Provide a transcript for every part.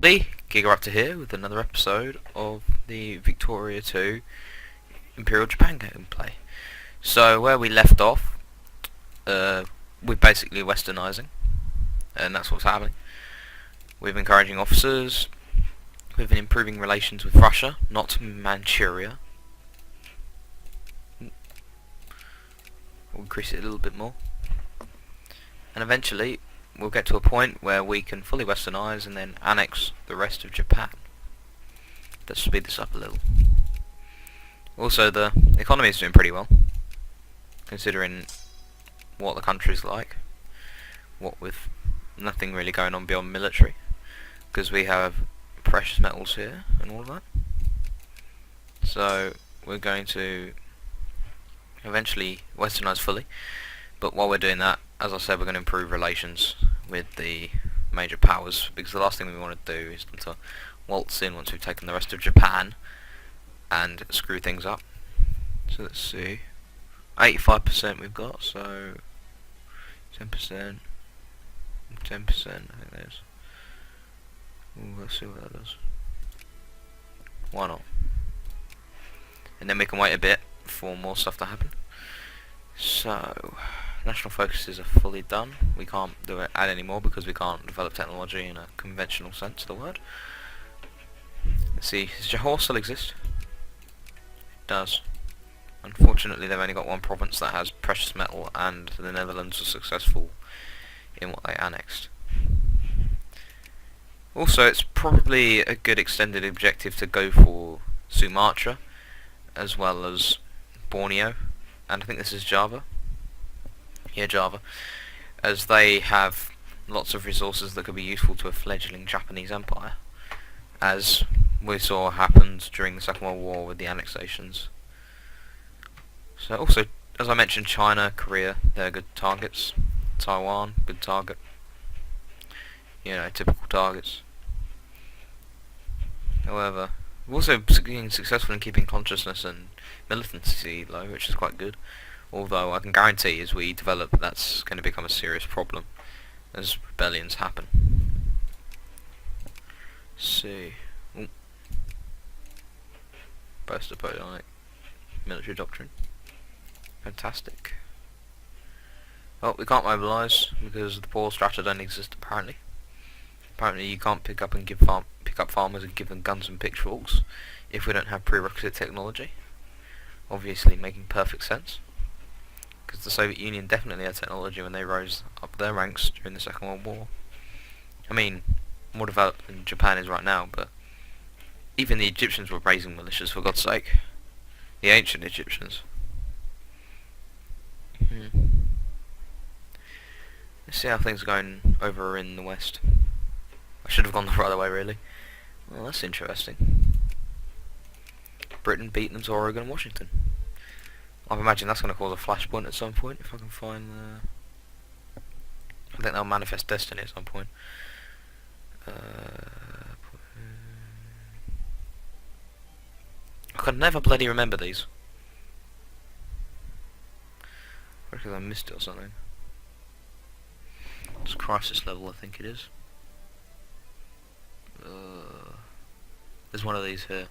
everybody, Gigaraptor here with another episode of the Victoria 2 Imperial Japan gameplay. So where we left off, we're basically westernising, and that's what's happening. We've been encouraging officers, we've been improving relations with Russia, not Manchuria. We'll increase it a little bit more. And eventually we'll get to a point where we can fully westernise and then annex the rest of Japan. Let's speed this up a little. Also, the economy is doing pretty well, considering what the country's like. What with nothing really going on beyond military, because we have precious metals here and all of that. So we're going to eventually westernise fully, but while we're doing that, as I said, we're going to improve relations with the major powers, because the last thing we want to do is to waltz in once we've taken the rest of Japan and screw things up. So let's see, 85% we've got, so 10%, 10% I think that is. Ooh, let's see what that does. Why not? And then we can wait a bit for more stuff to happen. So national focuses are fully done. We can't add any more because we can't develop technology in a conventional sense of the word. Let's see, does Johor still exist? It does. Unfortunately, they've only got one province that has precious metal, and the Netherlands was successful in what they annexed. Also, it's probably a good extended objective to go for Sumatra, as well as Borneo, and I think this is Java. Yeah, Java, as they have lots of resources that could be useful to a fledgling Japanese empire, as we saw happened during the Second World War with the annexations. So also, as I mentioned, China, Korea, they're good targets. Taiwan, good target. You know, typical targets. However, we've also been successful in keeping consciousness and militancy low, which is quite good. Although I can guarantee as we develop, that's going to become a serious problem as rebellions happen. Let's see. Ooh. Post-Napoleonic military doctrine. Fantastic. Well, we can't mobilise because the poor strata don't exist apparently. Apparently you can't pick up farmers and give them guns and pitchforks if we don't have prerequisite technology. Obviously making perfect sense, because the Soviet Union definitely had technology when they rose up their ranks during the Second World War. I mean, more developed than Japan is right now, but even the Egyptians were raising militias, for God's sake. The ancient Egyptians. Let's see how things are going over in the West. I should have gone the other way, really. Well, that's interesting. Britain beat them to Oregon and Washington. I imagine that's going to cause a flashpoint at some point, if I can find the... I think they'll manifest destiny at some point. I can never bloody remember these. Because I missed it or something. It's crisis level, I think it is. There's one of these here.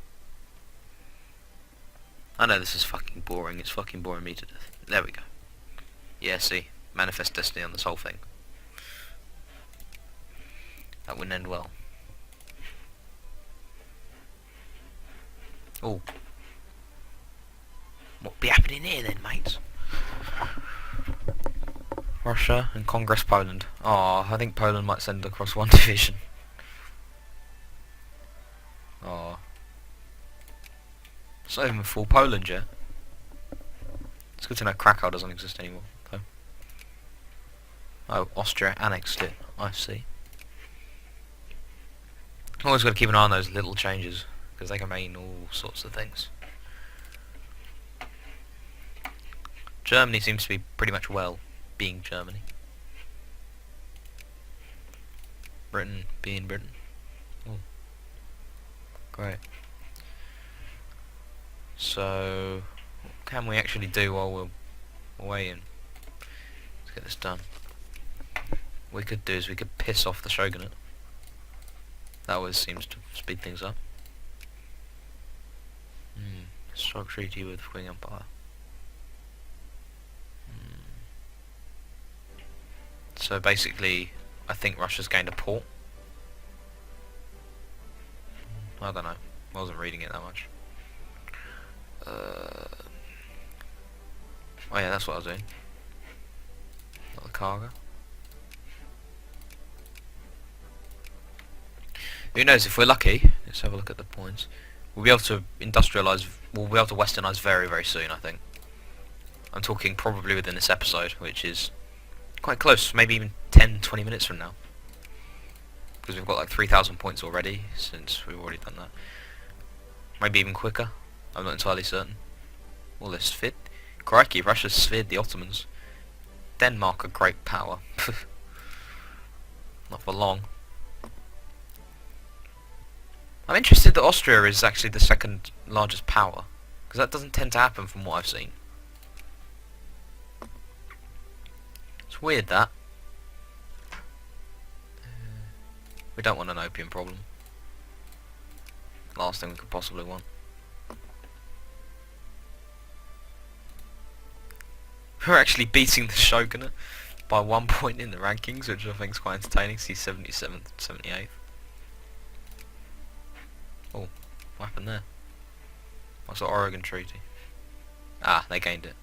I know this is fucking boring, it's fucking boring me to death. There we go. Yeah, see, manifest destiny on this whole thing. That wouldn't end well. Oh. What'll be happening here then, mates? Russia and Congress Poland. Oh, I think Poland might send across one division. Oh. It's not even full Poland yet. It's good to know Krakow doesn't exist anymore, though. Oh, Austria annexed it. I see. Always got to keep an eye on those little changes, because they can mean all sorts of things. Germany seems to be pretty much well being Germany. Britain being Britain. Oh. Great. So, what can we actually do while we're away in? Let's get this done. What we could do is we could piss off the shogunate. That always seems to speed things up. Strike treaty with Qing Empire. So basically, I think Russia's gained a port. I don't know. I wasn't reading it that much. Oh yeah, that's what I was doing. Not the cargo. Who knows, if we're lucky, let's have a look at the points. We'll be able to industrialise, we'll be able to westernise very, very soon, I think. I'm talking probably within this episode, which is quite close, maybe even 10-20 minutes from now. Because we've got like 3,000 points already, since we've already done that. Maybe even quicker, I'm not entirely certain. All this fit. Crikey, Russia's sphered the Ottomans. Denmark a great power. Not for long. I'm interested that Austria is actually the second largest power, because that doesn't tend to happen from what I've seen. It's weird that. We don't want an opium problem. Last thing we could possibly want. We're actually beating the Shogunate by 1 point in the rankings, which I think is quite entertaining. See 77th, 78th. Oh, what happened there? What's the Oregon Treaty? Ah, they gained it.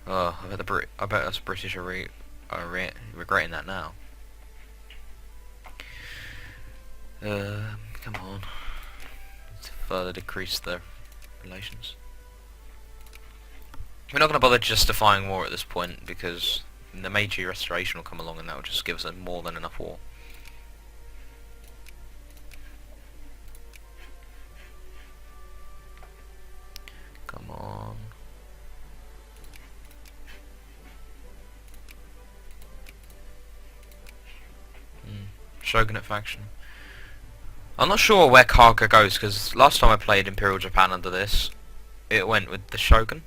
Oh, I bet us British are regretting that now. Come on. To further decrease their relations. We're not going to bother justifying war at this point, because the Meiji Restoration will come along and that will just give us more than enough war. Come on. Shogunate faction. I'm not sure where Kaga goes, because last time I played Imperial Japan under this, it went with the Shogun.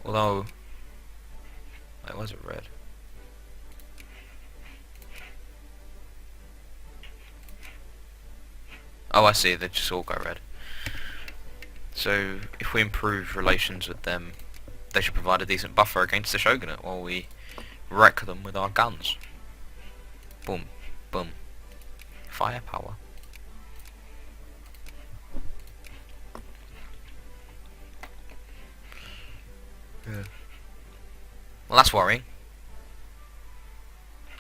Although... wait, why is it red? Oh, I see, they just all go red. So, if we improve relations with them, they should provide a decent buffer against the Shogunate while we wreck them with our guns. Boom. Boom. Firepower. Yeah. Well, that's worrying.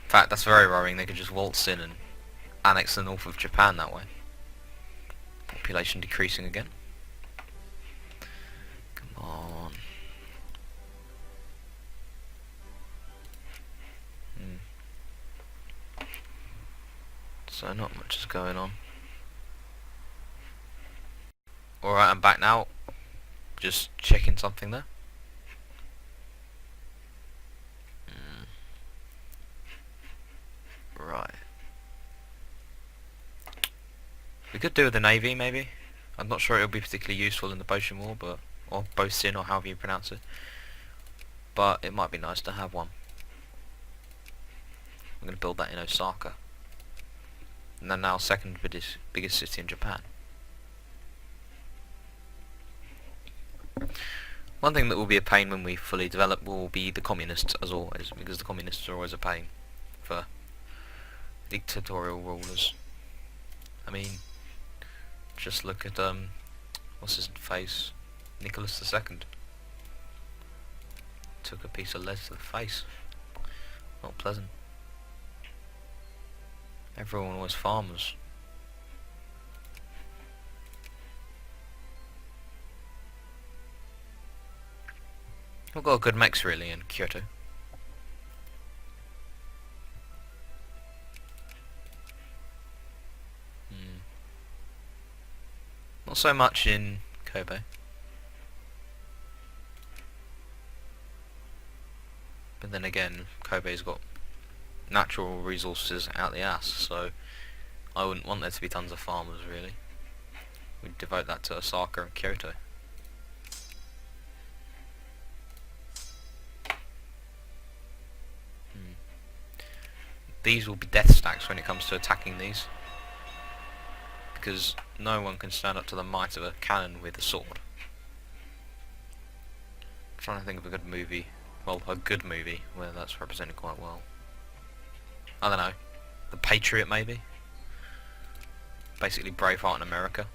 In fact, that's very worrying. They could just waltz in and annex the north of Japan that way. Population decreasing again. Come on. So not much is going on. Alright, I'm back now. Just checking something there. Right. We could do with the Navy, maybe. I'm not sure it'll be particularly useful in the Boshin War, but or Bosin, or however you pronounce it. But it might be nice to have one. I'm going to build that in Osaka. And then now second biggest city in Japan. One thing that will be a pain when we fully develop will be the communists, as always, because the communists are always a pain for dictatorial rulers. I mean, just look at what's his face, Nicholas II. Took a piece of lead to the face. Not pleasant. Everyone was farmers. We've got a good mix really in Kyoto. Not so much in Kobe. But then again, Kobe's got natural resources out the ass, so I wouldn't want there to be tons of farmers really. We'd devote that to Osaka and Kyoto. these will be death stacks when it comes to attacking these, because no one can stand up to the might of a cannon with a sword. I'm trying to think of a good movie, well, a good movie where that's represented quite well. I don't know, The Patriot maybe? Basically Braveheart in America.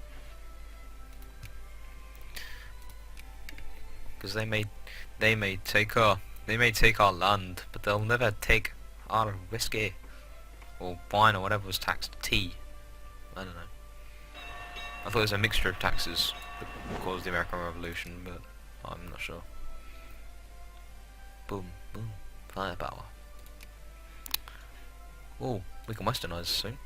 Because they may take our land, but they'll never take our whiskey or wine or whatever was taxed. Tea. I don't know. I thought it was a mixture of taxes that caused the American Revolution, but I'm not sure. Boom, boom, firepower. Oh, we can westernise soon.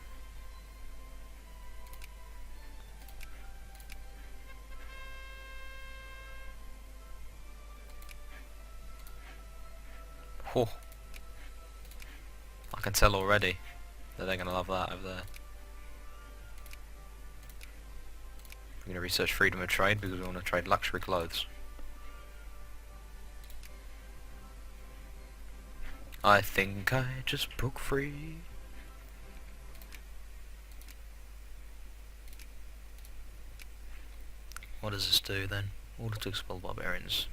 Oh, I can tell already that they're gonna love that over there. We're gonna research freedom of trade because we want to trade luxury clothes. I think I just broke free. What does this do then? Order to expel barbarians.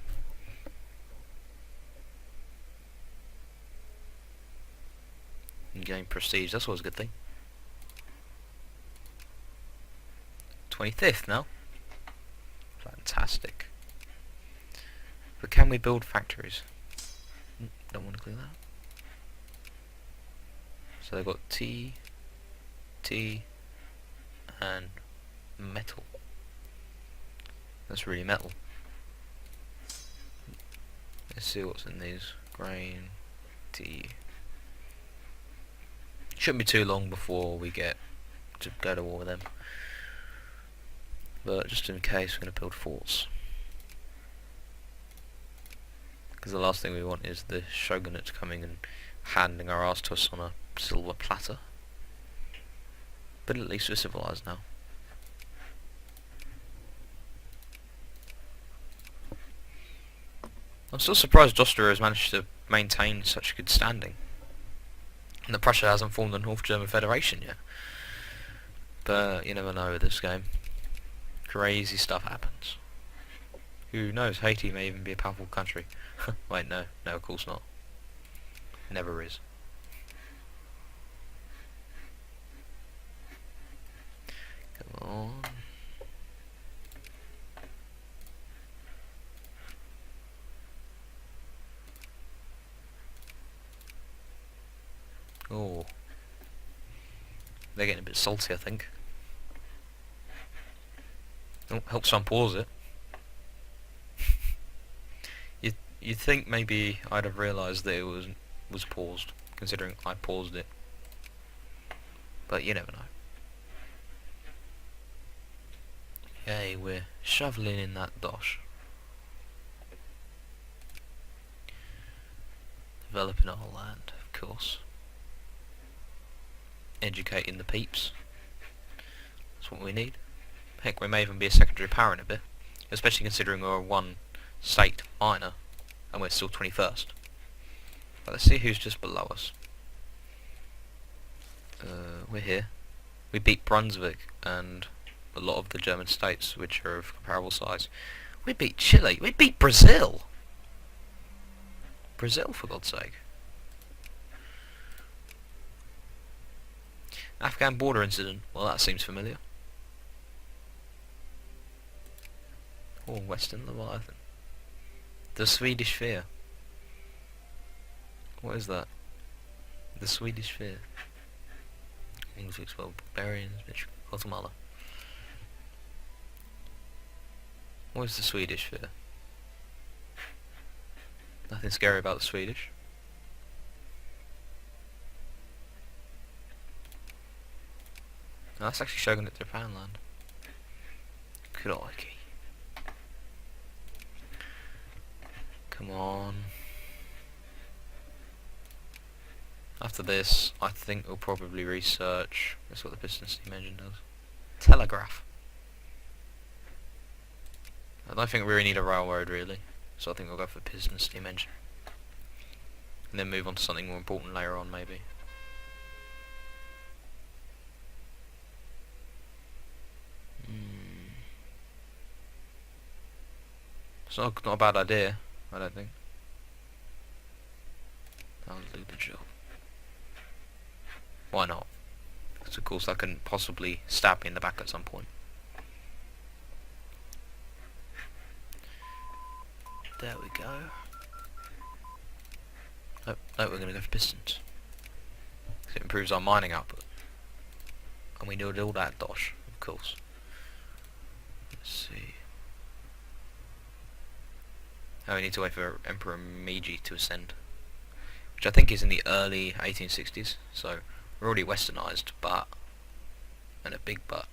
And gain prestige, that's always a good thing. 25th now. Fantastic. But can we build factories? Don't want to clear that. So they've got T, and metal. That's really metal. Let's see what's in these. Grain, tea. Shouldn't be too long before we get to go to war with them. But just in case, we're going to build forts. Because the last thing we want is the shogunate coming and handing our ass to us on a silver platter. But at least we're civilized now. I'm still surprised Austria has managed to maintain such a good standing. And that Prussia hasn't formed the North German Federation yet. But you never know with this game. Crazy stuff happens. Who knows, Haiti may even be a powerful country. Wait, no, of course not. Never is. Come on. Oh. They're getting a bit salty, I think. Oh, help some pause it. You'd think maybe I'd have realised that it was paused, considering I paused it. But you never know. Okay, we're shoveling in that dosh. Developing our land, of course. Educating the peeps. That's what we need. Heck, we may even be a secondary power in a bit. Especially considering we're a one state minor. And we're still 21st. But let's see who's just below us. We're here. We beat Brunswick and a lot of the German states which are of comparable size. We beat Chile. We beat Brazil. Brazil, for God's sake. Afghan border incident. Well, that seems familiar. Oh, Western Leviathan. The Swedish Fear. What is that? The Swedish Fear. Things to expel barbarians, Guatemala. What is the Swedish Fear? Nothing scary about the Swedish. No, that's actually Shogunate Japan land. Crikey. Come on. After this, I think we'll probably research. That's what the piston steam engine does. Telegraph. I don't think we really need a railroad really, so I think we'll go for piston steam engine. And then move on to something more important later on maybe. It's not a bad idea, I don't think. I'll do the job. Why not? Because of course that can possibly stab me in the back at some point. There we go. Oh, no, we're going to go for pistons. It improves our mining output. And we need all that dosh, of course. Let's see. Oh, we need to wait for Emperor Meiji to ascend. Which I think is in the early 1860s. So, we're already westernized, but... and a big but.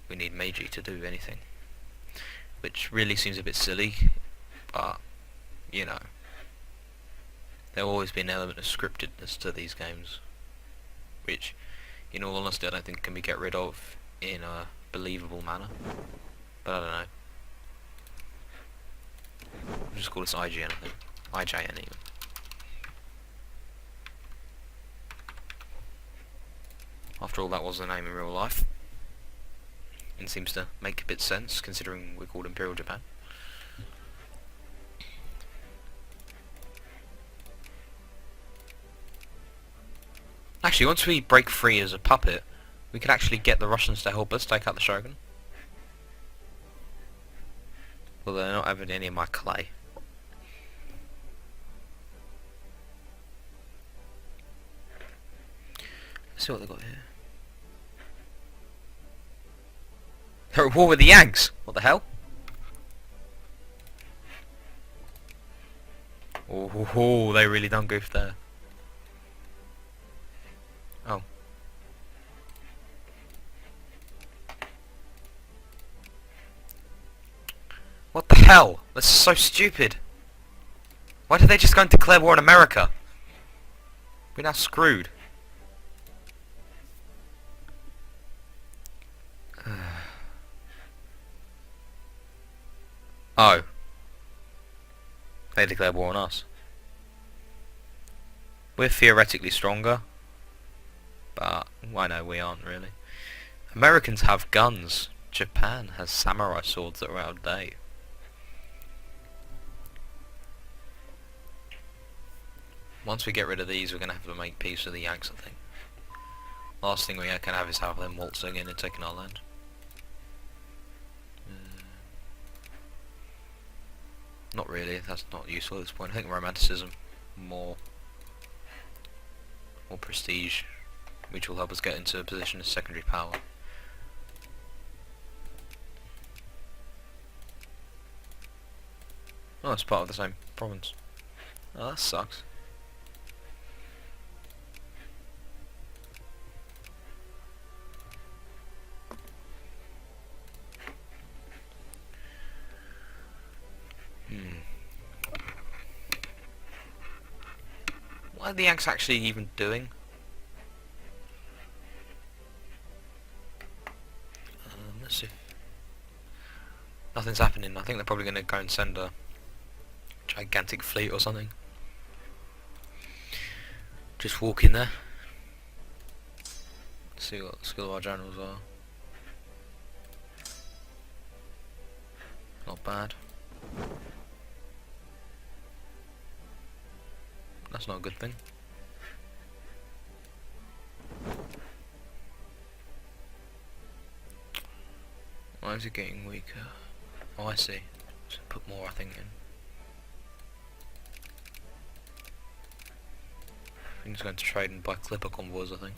We need Meiji to do anything. Which really seems a bit silly, but, you know. There'll always be an element of scriptedness to these games. Which, in all honesty, I don't think can be get rid of in a believable manner. But I don't know. We'll just call this IGN, I think. IJN even. After all, that was the name in real life. And seems to make a bit sense, considering we're called Imperial Japan. Actually, once we break free as a puppet, we could actually get the Russians to help us take out the Shogun. Well, they're not having any of my clay. Let's see what they got here. They're at war with the Yanks! What the hell? Oh, they really done goofed there. Oh. What the hell? That's so stupid. Why did they just go and declare war on America? We're now screwed. Oh. They declared war on us. We're theoretically stronger. But, I know we aren't really. Americans have guns. Japan has samurai swords that are out of date. Once we get rid of these, we're going to have to make peace with the Yanks, I think. Last thing we can have is have them waltzing in and taking our land. Not really, that's not useful at this point. I think romanticism, more prestige, which will help us get into a position of secondary power. Oh, it's part of the same province. Oh, that sucks. What are the Yanks actually even doing? Let's see. Nothing's happening. I think they're probably going to go and send a gigantic fleet or something. Just walk in there. See what the skill of our generals are. Not bad. That's not a good thing. Why is it getting weaker? Oh, I see. So put more, I think, in. I think he's going to trade and buy clipper convoys, I think.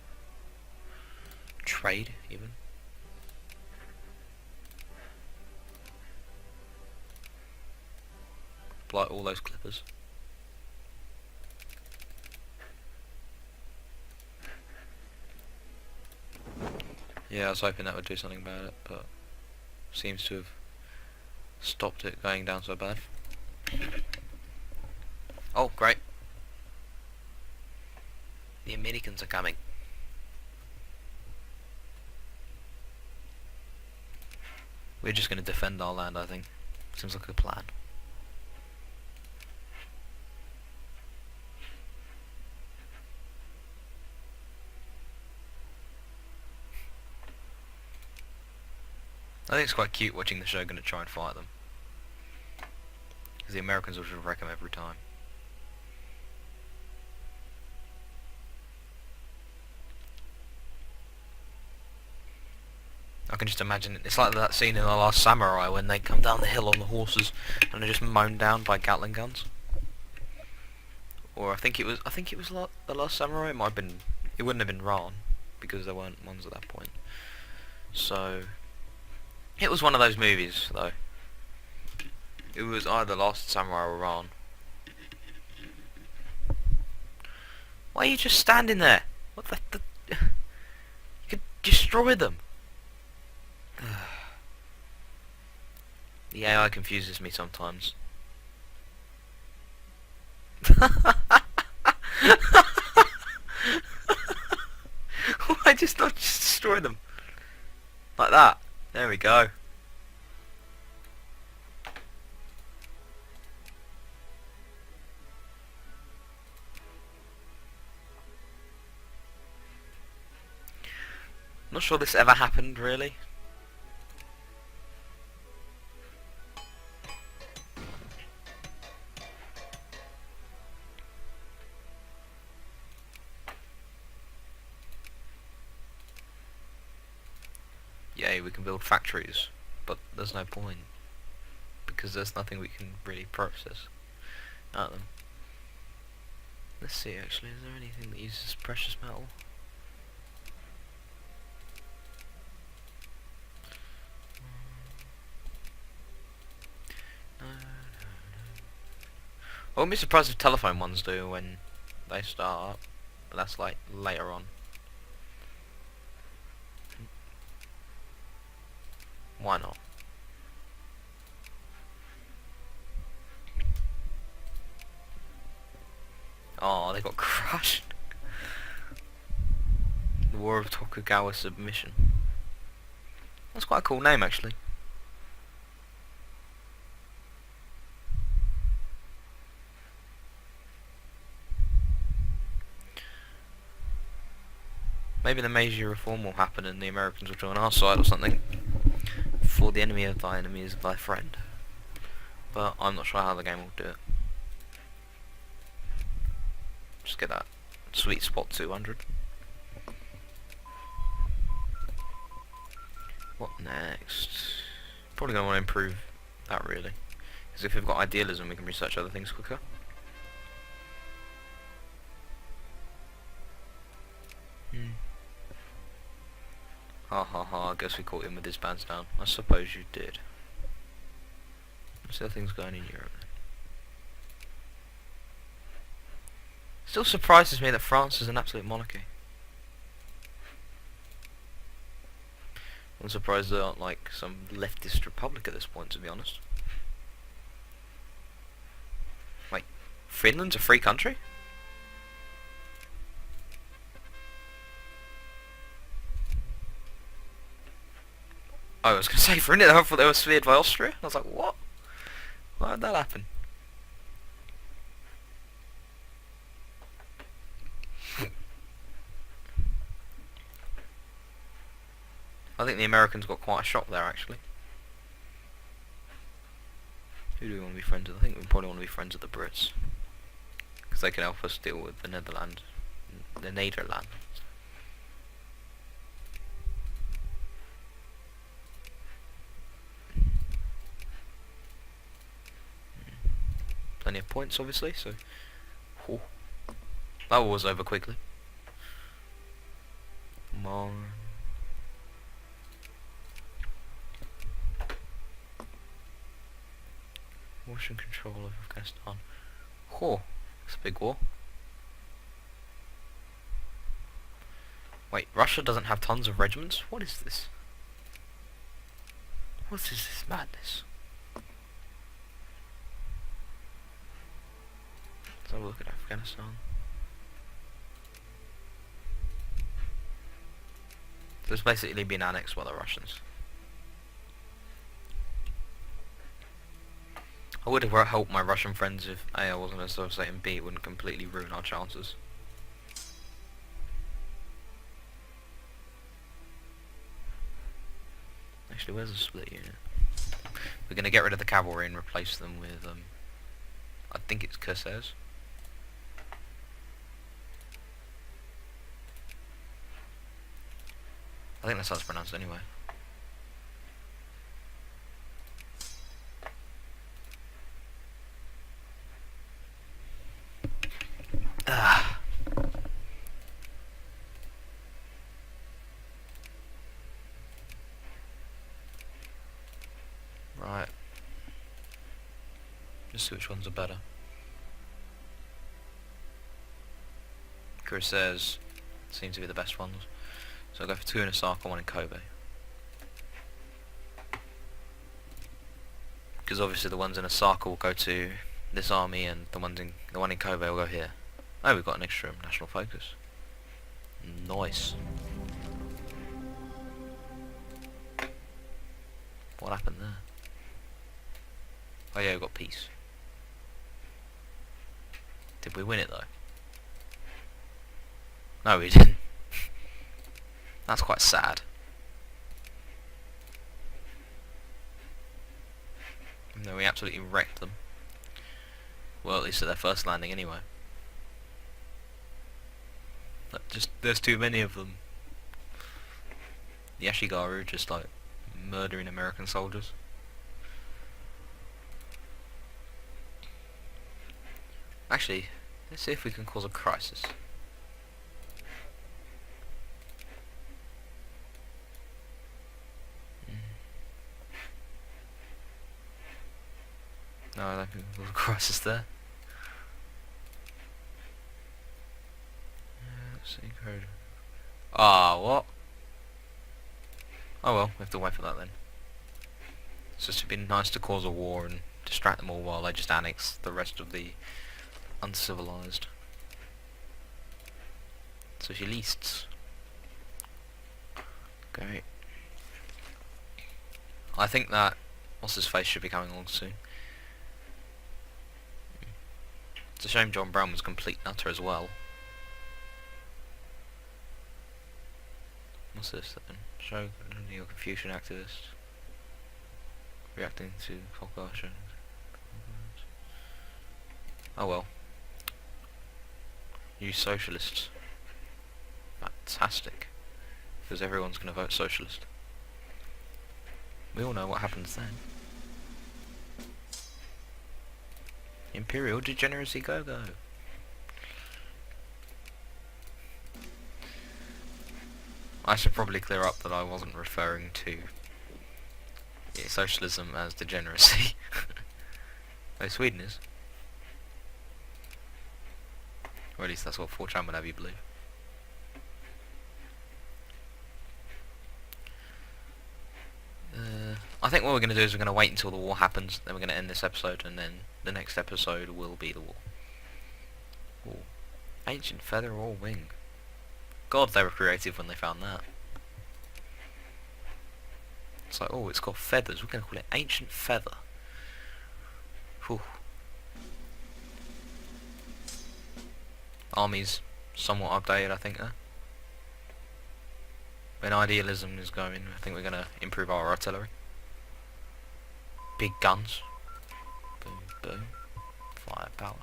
Trade, even. Blight all those clippers. Yeah, I was hoping that would do something about it, but seems to have stopped it going down so bad. Oh, great. The Americans are coming. We're just going to defend our land, I think. Seems like a plan. I think it's quite cute watching the Shogunate try and fight them. Because the Americans will just wreck them every time. I can just imagine it. It's like that scene in The Last Samurai when they come down the hill on the horses and they're just mown down by Gatling guns. Or I think it was The Last Samurai. It might have been. It wouldn't have been Ran because there weren't ones at that point. So it was one of those movies though. It was either Last Samurai or Ran. Why are you just standing there? What the you could destroy them. The AI confuses me sometimes. Why just not just destroy them? Like that. There we go. Not sure this ever happened, really. Yay, we can build factories, but there's no point, because there's nothing we can really process out of them. Let's see, actually, is there anything that uses precious metal? No. I wouldn't be surprised if telephone ones do when they start up, but that's like later on. Why not? Oh, they got crushed. The War of Tokugawa Submission. That's quite a cool name, actually. Maybe the Meiji Reform will happen and the Americans will join our side or something. For the enemy of thy enemy is thy friend. But I'm not sure how the game will do it. Just get that sweet spot 200. What next? Probably going to want to improve that, really. Because if we've got idealism, we can research other things quicker. Ha ha ha, I guess we caught him with his bands down. I suppose you did. Let's see how things going in Europe then. Still surprises me that France is an absolute monarchy. I'm surprised they aren't like some leftist republic at this point, to be honest. Wait, Finland's a free country? I was going to say, for a minute I thought they were sphered by Austria. I was like, what? Why did that happen? I think the Americans got quite a shock there, actually. Who do we want to be friends with? I think we probably want to be friends with the Brits. Because they can help us deal with the Netherlands. The Nederland. Plenty of points, obviously, so... Whew. That was over quickly. Come on. Russian control of Afghanistan. Whew. That's a big war. Wait, Russia doesn't have tons of regiments? What is this? What is this madness? Let's have a look at Afghanistan. So it's basically been annexed by the Russians. I would have helped my Russian friends if A, I wasn't a associate, and B, it wouldn't completely ruin our chances. Actually, where's the split unit? We're going to get rid of the cavalry and replace them with I think it's curses. I think that's how it's pronounced anyway. Ah. Right. Just see which ones are better. Curses seem to be the best ones. So I'll go for 2 in Osaka, 1 in Kobe. Because obviously the ones in Osaka will go to this army, and the one in Kobe will go here. Oh, we've got an extra national focus. Nice. What happened there? Oh yeah, we got peace. Did we win it though? No, we didn't. That's quite sad. No, we absolutely wrecked them. Well, at least at their first landing anyway. Just, there's too many of them. The Ashigaru just like murdering American soldiers. Actually, let's see if we can cause a crisis. No, I don't think there's a crisis there. Let's see, code. Ah, what? Oh well, we have to wait for that then. It's just been nice to cause a war and distract them all while they just annex the rest of the uncivilized socialists. Great. I think that what's his face should be coming along soon. It's a shame John Brown was complete nutter as well. What's this then? Show your Confucian activist reacting to Kokasha. Oh well. You socialists. Fantastic. Because everyone's going to vote socialist. We all know what happens then. Imperial degeneracy go go. I should probably clear up that I wasn't referring to socialism as degeneracy. Oh, Sweden is. Or at least that's what 4chan would have you believe. I think what we're going to do is we're going to wait until the war happens, then we're going to end this episode, and then the next episode will be the war. Ooh. Ancient feather or wing. God, they were creative when they found that. It's like, oh, it's got feathers, we're going to call it ancient feather. Whew. Army's somewhat updated, I think, there. When idealism is going, I think we're going to improve our artillery. Big guns. Boom, boom. Firepower.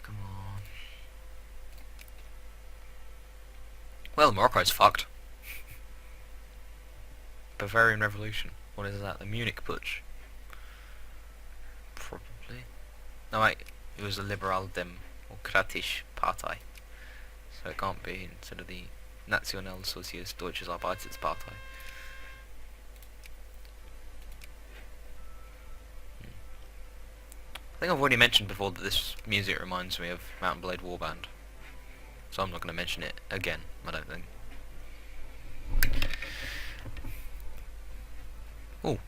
Come on. Well, Morocco's fucked. Bavarian Revolution. What is that? The Munich Putsch? Probably. No wait, it was the Liberal Demokratische Partei. So it can't be instead of the Nationalsozialist Deutsches Arbeiterpartei. I think I've already mentioned before that this music reminds me of Mount & Blade Warband. So I'm not going to mention it again, I don't think. Oh,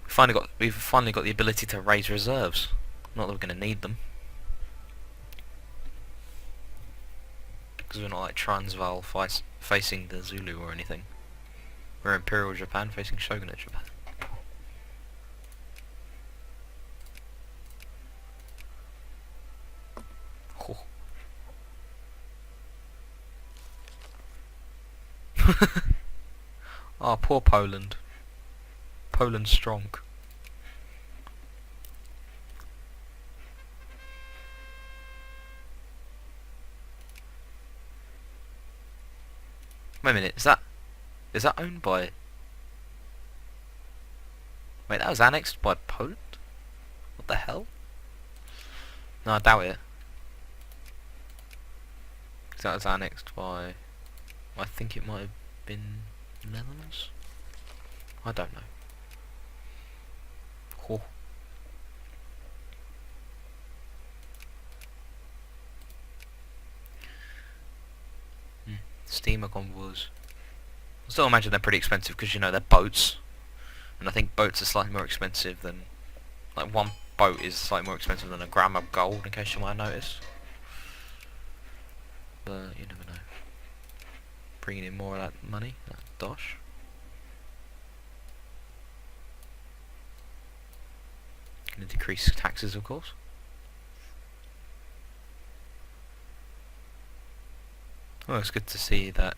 we've finally got the ability to raise reserves. Not that we're going to need them. Because we're not like Transvaal facing the Zulu or anything. We're Imperial Japan facing Shogunate Japan. Oh. Oh, poor Poland. Poland's strong. Wait a minute, is that owned by... Wait, that was annexed by Poland? What the hell? No, I doubt it. 'Cause that was annexed by... I think it might have been Netherlands? I don't know. Oh. Steamer convoys. I still imagine they're pretty expensive because, you know, they're boats. And I think boats are slightly more expensive than... Like, one boat is slightly more expensive than a gram of gold, in case you might notice. But you never know. Bringing in more of that money, that dosh. Gonna decrease taxes, of course. Oh, it's good to see that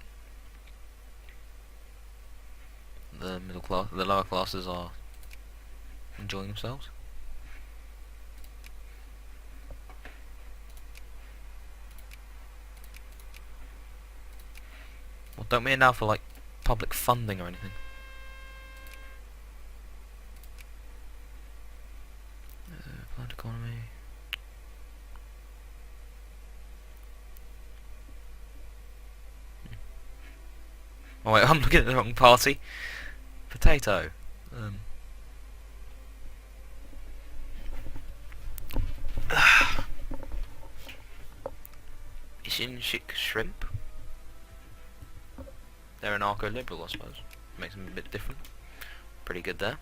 the middle class, the lower classes are enjoying themselves. Well, don't we now for like public funding or anything? Planned economy. Oh wait, I'm looking at the wrong party. Potato. Ishinshik shrimp. They're an anarcho-liberal, I suppose. Makes them a bit different. Pretty good there.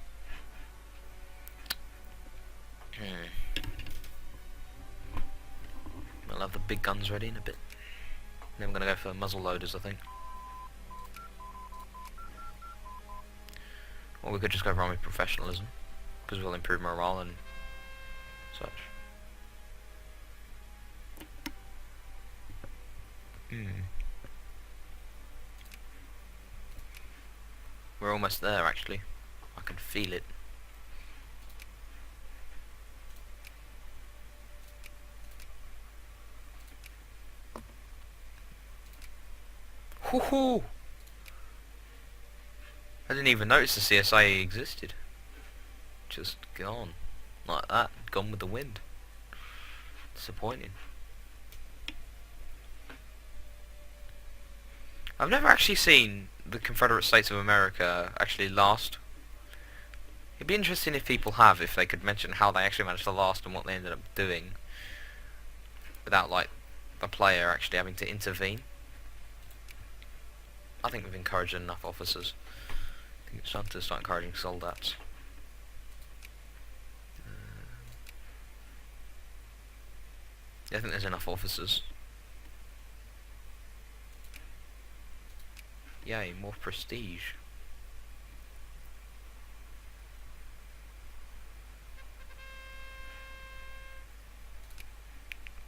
We'll have the big guns ready in a bit. Then we're going to go for muzzle loaders, I think. Or we could just go for army professionalism, because we'll improve morale and such. We're almost there, actually. I can feel it. Hoo-hoo! I didn't even notice the CSA existed. Just gone. Like that. Gone with the wind. Disappointing. I've never actually seen the Confederate States of America actually last. It'd be interesting if people have, if they could mention how they actually managed to last and what they ended up doing without, like, the player actually having to intervene. I think we've encouraged enough officers. I think it's time to start encouraging soldats. Yeah, I think there's enough officers. Yay, more prestige.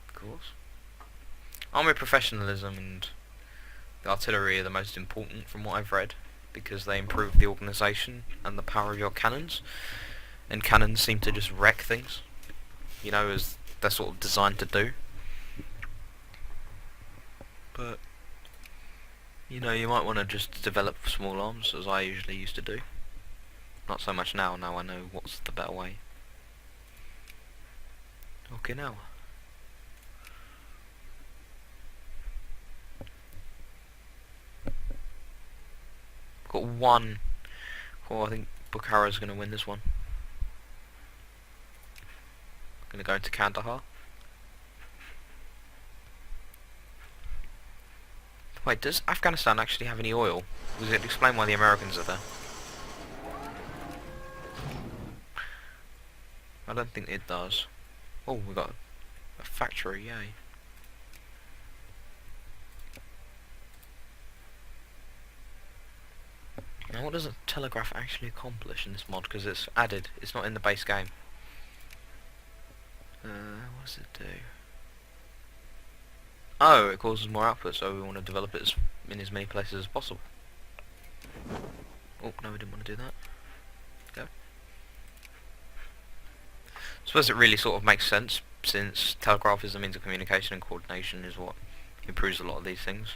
Of course. Army professionalism and the artillery are the most important from what I've read, because they improve the organisation and the power of your cannons. And cannons seem to just wreck things, you know, as they're sort of designed to do. But, you know, you might want to just develop small arms, as I usually used to do. Not so much now, now I know what's the better way. Okay, now. Got one. Oh, I think Bukhara's going to win this one. Going to go into Kandahar. Wait, does Afghanistan actually have any oil? Does it explain why the Americans are there? I don't think it does. Oh, we got a factory, yay. Now what does a telegraph actually accomplish in this mod? Because it's added, it's not in the base game. What does it do? Oh, it causes more output, so we want to develop it in as many places as possible. Oh, no, we didn't want to do that. Go. I suppose it really sort of makes sense, since telegraph is a means of communication and coordination is what improves a lot of these things.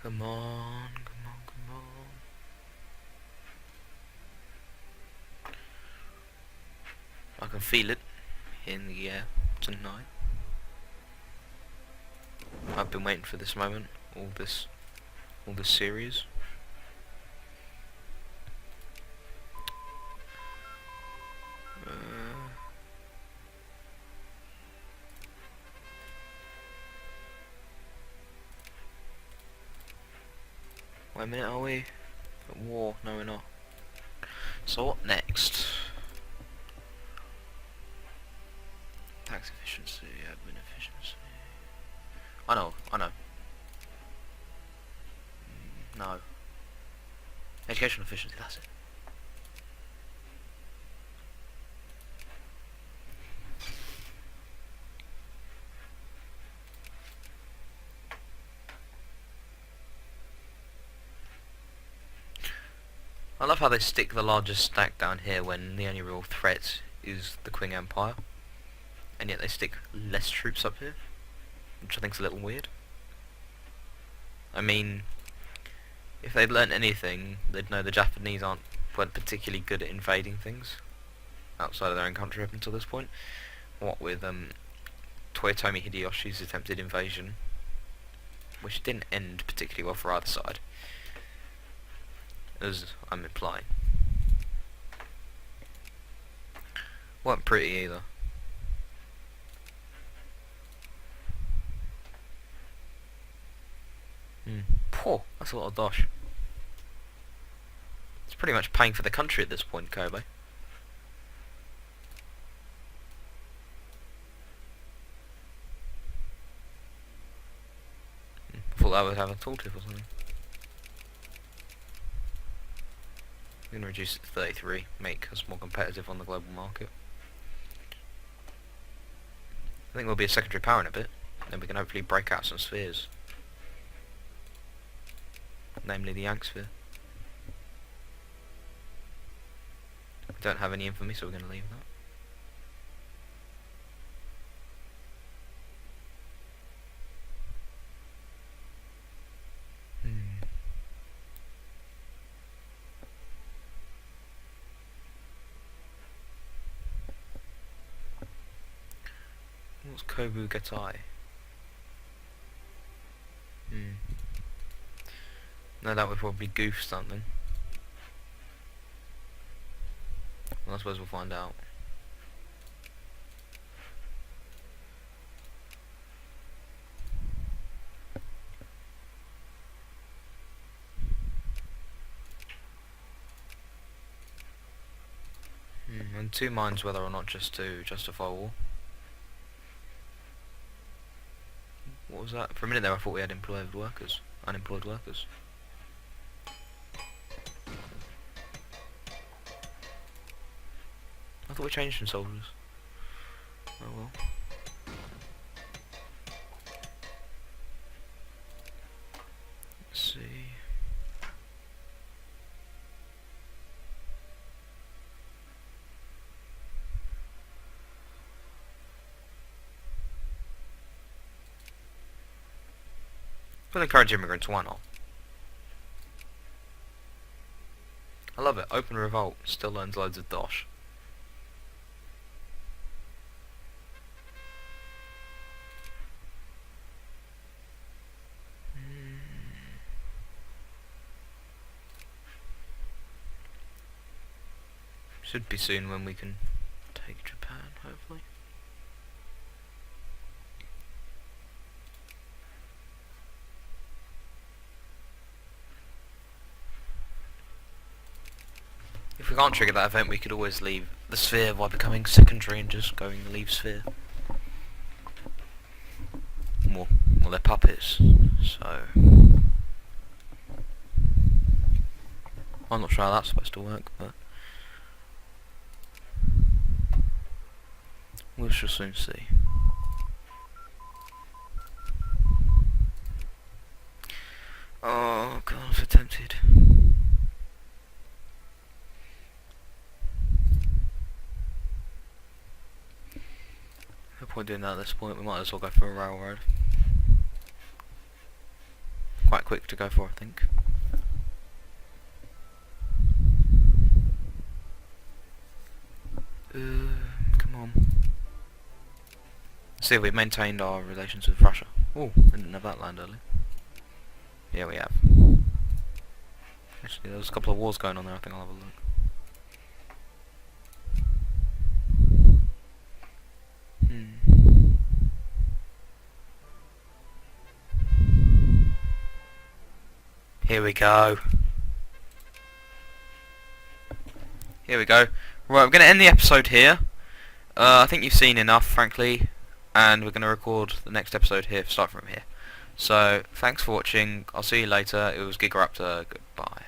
Come on, come on, come on. I can feel it in the air tonight. I've been waiting for this moment, all this series. Wait a minute, are we at war? No, we're not. So what next? Tax efficiency, admin efficiency. I know. No. Educational efficiency, that's it. I love how they stick the largest stack down here when the only real threat is the Qing Empire, and yet they stick less troops up here, which I think's a little weird. I mean, if they'd learnt anything, they'd know the Japanese weren't particularly good at invading things outside of their own country up until this point. What with Toyotomi Hideyoshi's attempted invasion, which didn't end particularly well for either side, as I'm implying. Weren't pretty either. Poor, that's a lot of dosh. It's pretty much paying for the country at this point, Kobe. I thought that would have a tooltip or something. I'm going to reduce it to 33, make us more competitive on the global market. I think we'll be a secondary power in a bit, then we can hopefully break out some spheres. Namely the Yank sphere. We don't have any infamy, so we're going to leave that. What's Kobu Gatai? No, that would probably goof something. Well, I suppose we'll find out. And two minds whether or not just to justify war. What was that? For a minute there I thought we had unemployed workers. I thought we changed some soldiers. Oh well. Let's see. We'll encourage immigrants, why not? I love it. Open revolt still learns loads of dosh. Should be soon when we can take Japan, hopefully. If we can't trigger that event, we could always leave the sphere by becoming secondary and just going to leave sphere. Well, they're puppets, so I'm not sure how that's supposed to work, but we shall soon see. disconnected. No point doing that at this point, we might as well go for a railroad. Quite quick to go for, I think. Come on. Let's see if we've maintained our relations with Russia. Oh, we didn't have that land earlier. Yeah, we have. Actually, there's a couple of wars going on there, I think I'll have a look. Here we go. Here we go. Right, we're going to end the episode here. I think you've seen enough, frankly, and we're going to record the next episode here, start from here. So, thanks for watching. I'll see you later. It was Gigaraptor. Goodbye.